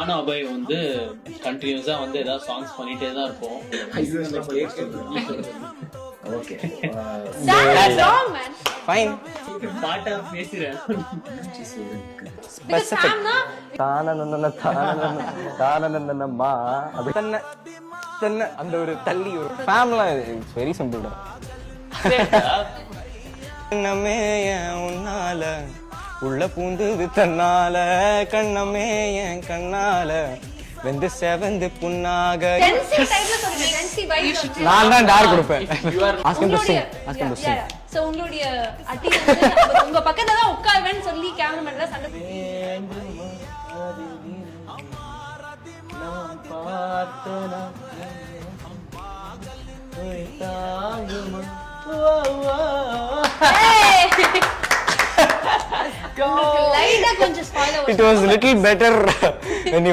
ஆனா அபய் வந்து கண்டினியூஸா வந்து ஏதாவது சாங்ஸ் பண்ணிட்டே தான் இருப்போம். Okay That's wrong, man. Fine. பாட்டா பேசுறேன். Because Sam na தானனனனமா அப்படி தன்ன தன்ன அந்த ஒரு தள்ளி ஒரு ஃபேம்ல இட்ஸ் வெரி சிம்பிள் டா. கண்ணமே என் உன்னால உள்ள பூந்துது தன்னால கண்ணமே என் கண்ணால வெந்து செவந்து புண்ணாக Tensi type la சொல்லுங்க. Tensi vibe. நான் தான் டார் கொடுப்பேன். ஆஸ்க் ஹிம் டு உங்களுடைய Singh ask him to Singh. So உங்களுடைய அட்டி வந்து உங்க பக்கத்துல தான் உட்காருவேன்னு சொல்லி கேமராமேன்ல சண்டை லைட்டா கொஞ்சம் spoiler It was little better when you